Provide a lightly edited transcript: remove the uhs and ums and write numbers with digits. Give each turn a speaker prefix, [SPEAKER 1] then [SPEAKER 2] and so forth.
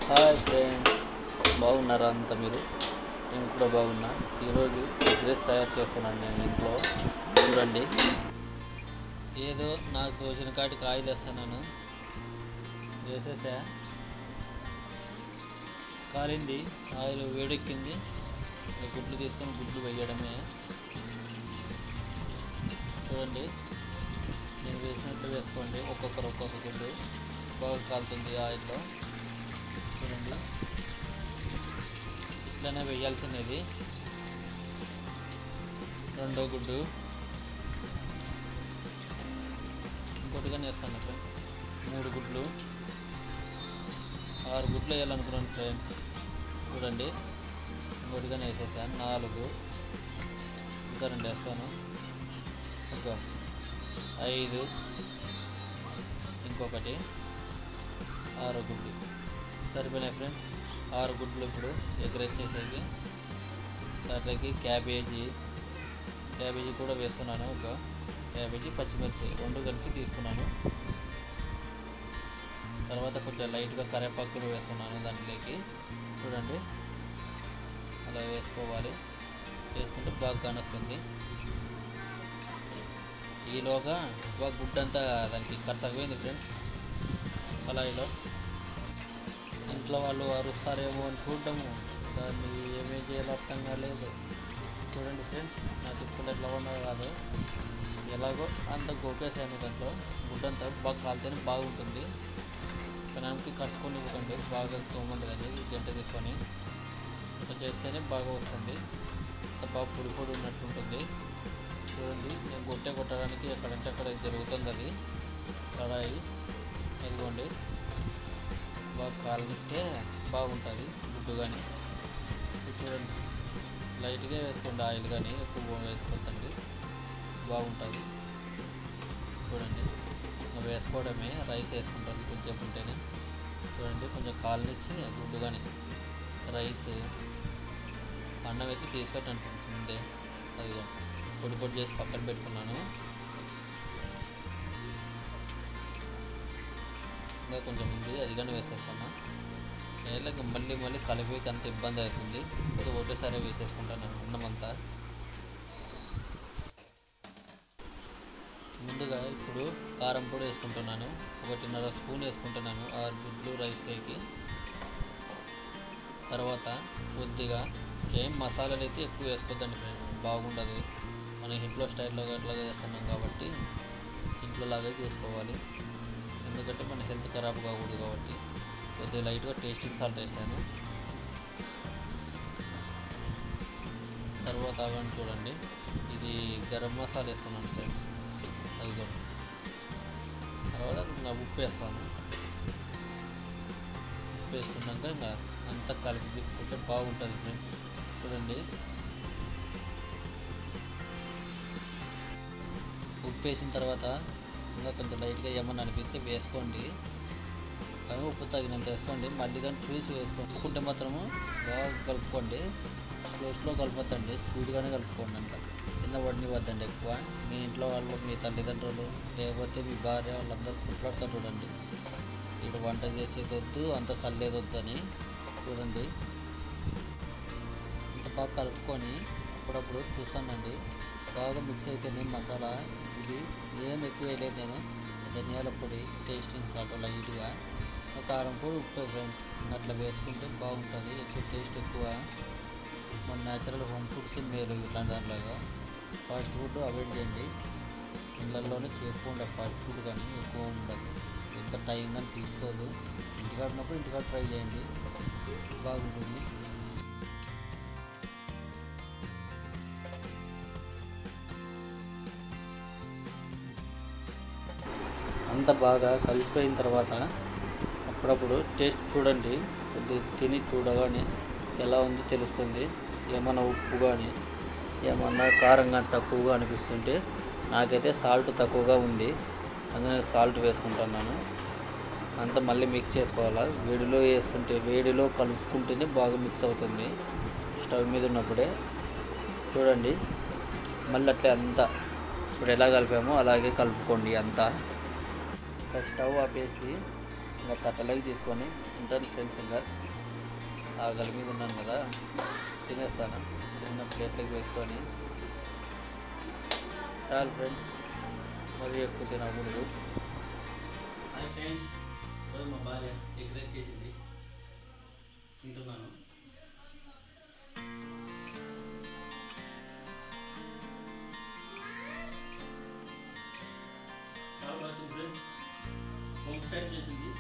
[SPEAKER 1] Hi friends, బాగున్నారా అంతా మీరు? నేను కూడా బాగున్నా. ఈరోజు ఎగ్ రైస్ తయారు చేస్తున్నాను నేను ఇంట్లో. చూడండి, ఏదో నాకు తోచిన కాటికి ఆయిల్ వేస్తున్నాను. వేసేసా, కాలింది, ఆయిల్ వేడెక్కింది. గుడ్లు తీసుకొని గుడ్లు వేయడమే. చూడండి, నేను వేసినట్టు వేసుకోండి. ఒక్కొక్క గుడ్డు బాగా కాలుతుంది ఆయిల్లో. చూడండి, ఇట్లనే వేయాల్సినది. రెండో గుడ్డు ఇంకోటిగా వేస్తాను ఫ్రెండ్స్. 3 గుడ్లు, 6 గుడ్లు వేయాలనుకున్నాను ఫ్రెండ్స్. చూడండి, ఇంకోటిగా వేసేసాను. 4, ఇంకా 2 వేస్తాను. ఒక 5, ఇంకొకటి 6 గుడ్లు సరిపోయినాయి ఫ్రెండ్స్. 6 గుడ్లు ఇప్పుడు ఎగ్ రైస్ చేసేది. దాంట్లోకి క్యాబేజీ కూడా వేస్తున్నాను. ఒక క్యాబేజీ, పచ్చిమిర్చి 2 కలిసి తీసుకున్నాను. తర్వాత కొంచెం లైట్గా కరివేపాకు కూడా వేస్తున్నాను దాంట్లోకి. చూడండి, అలా వేసుకోవాలి. వేసుకుంటే బాగా కానొస్తుంది. ఈలోగా బాగా గుడ్డంతా దానికి కట్టకపోయింది ఫ్రెండ్స్. కళాయిలో ఇంట్లో వాళ్ళు అరుస్తారేమో అని చూడటము, దాన్ని ఏమేం చేయాలో అర్థం కాలేదు. చూడండి ఫ్రెండ్స్, నా టిప్పులు ఎట్లా ఉన్నాయో కాదు, ఎలాగో అంత గోకేసాను. దాంట్లో గుడ్డంతా బాగా కాలితేనే బాగుంటుంది. పెనానికి కట్టుకొని ఇవ్వకండి, బాగా తోమంటుందండి. గంట తీసుకొని ఇట్లా చేస్తేనే బాగా వస్తుంది. అంత బాగా పొడి ఉన్నట్టుంటుంది. చూడండి, నేను కొట్టడానికి ఎక్కడంటే అక్కడ జరుగుతుంది అది కడాయి. ఇదిగోండి, బాగా కాలిస్తే బాగుంటుంది గుడ్డు. కానీ చూడండి, లైట్గా వేసుకోండి ఆయిల్, కానీ ఎక్కువ వేసుకోవద్దండి, బాగుంటుంది. చూడండి, ఇంకా వేసుకోవడమే. రైస్ వేసుకుంటాను కొంచెం ఉంటేనే. చూడండి, కొంచెం కాలనిచ్చి గుడ్డు కానీ రైస్, అన్నం అయితే తీసి పెట్టండి ఫ్రెండ్స్ ముందే. అదిగో పొడి చేసి పక్కన పెట్టుకున్నాను. ఇంకా కొంచెం ఉంది, అది కానీ వేసేస్తాను. నేలకి మళ్ళీ కలిపేకి అంత ఇబ్బంది అవుతుంది. ఇప్పుడు ఒకటేసారి వేసేసుకుంటాను అన్నమంతా. ముందుగా ఇప్పుడు కారం పొడి వేసుకుంటున్నాను. 1.5 స్పూన్ వేసుకుంటున్నాను 6 గుడ్లు రైస్లోకి. తర్వాత కొద్దిగా ఏం మసాలాలు అయితే ఎక్కువ వేసుకోవద్దండి ఫ్రెండ్స్, బాగుండదు. మనం ఇంట్లో స్టైల్లో అట్లా చేస్తున్నాం కాబట్టి ఇంట్లో లాగా చేసుకోవాలి. ఎందుకంటే మన హెల్త్ ఖరాబ్ కాకూడదు కాబట్టి కొద్దిగా లైట్గా టేస్టింగ్ సాల్ట్ వేసాను. తర్వాత అవన్నీ చూడండి, ఇది గరం మసాలా వేస్తున్నాను ఫ్రెండ్స్. అది తర్వాత ఇంకా ఉప్పు వేస్తాను. ఉప్పు వేసుకున్నాక ఇంకా అంతా కలిపి తిప్పుకుంటే బాగుంటుంది ఫ్రెండ్స్. చూడండి, ఉప్పు వేసిన తర్వాత ఇంకా కొంచెం లైట్గా ఏమన్నా అనిపిస్తే వేసుకోండి. కానీ ఉప్పు తగినంత వేసుకోండి. మళ్ళీ కానీ చూసి వేసుకోండి. ఉప్పుకుంటే మాత్రము బాగా కలుపుకోండి. స్లో కలుపుద్దండి, స్పీడ్గానే కలుపుకోండి. అంతా కింద పడినివ్వద్దండి ఎక్కువ. మీ ఇంట్లో వాళ్ళు, మీ తల్లిదండ్రులు, లేకపోతే మీ భార్య వాళ్ళందరూ కొట్లాడుతూ చూడండి. ఇటు వంట చేసేది వద్దు, అంత చల్లేది వద్దని. చూడండి, ఇంత బాగా కలుపుకొని అప్పుడప్పుడు చూస్తానండి. బాగా మిక్స్ అయితేనే మసాలా. ఇది ఏం ఎక్కువ వేయలేదు నేను. ధనియాల పొడి, టేస్టింగ్ సాల్ట్ లైట్గా, కారం పొడి, ఉప్పు ఫ్రెండ్స్. అట్లా వేసుకుంటే బాగుంటుంది. ఎక్కువ టేస్ట్ ఎక్కువ. మన న్యాచురల్ హోమ్ ఫుడ్స్ మేలు. ఇట్లాంటి దాంట్లో ఫాస్ట్ ఫుడ్ అవాయిడ్ చేయండి. ఇళ్ళల్లోనే చేసుకోండి ఫాస్ట్ ఫుడ్, కానీ ఎక్కువ ఉండదు. ఎంత టైం కానీ తీసుకోదు. ఇంటికాడ ఉన్నప్పుడు ఇంటికాడ ట్రై చేయండి, బాగుంటుంది. అంత బాగా కలిసిపోయిన తర్వాత అప్పుడప్పుడు టేస్ట్ చూడండి. కొద్దిగా తిని చూడగానే ఎలా ఉందో తెలుస్తుంది. ఏమన్నా ఉప్పు కానీ ఏమన్నా కారం కానీ తక్కువగా అనిపిస్తుంటే, నాకైతే సాల్ట్ తక్కువగా ఉంది, అందుకని సాల్ట్ వేసుకుంటున్నాను. అంతా మళ్ళీ మిక్స్ చేసుకోవాలా. వేడిలో కలుపుకుంటేనే బాగా మిక్స్ అవుతుంది స్టవ్ మీద ఉన్నప్పుడే. చూడండి, మళ్ళీ అట్లే అంతా ఇప్పుడు ఎలా కలిపామో అలాగే కలుపుకోండి అంతా. స్టవ్ ఆపేసి ఇంకా తట్టలోకి తీసుకొని ఉంటాను ఫ్రెండ్స్. ఇంకా ఆకలి మీద ఉన్నాను కదా, తినేస్తాను. చిన్న ప్లేట్లోకి వేసుకొని చాలు ఫ్రెండ్స్, మరీ ఎక్కువ తినకూడదు.
[SPEAKER 2] హాయ్ ఫ్రెండ్స్, ఈరోజు మా భార్య ఎగ్ రైస్ చేసింది, తింటున్నాను. చాలా బాగా వచ్చింది ఫ్రెండ్స్, హోమ్ సైడ్ చేసింది.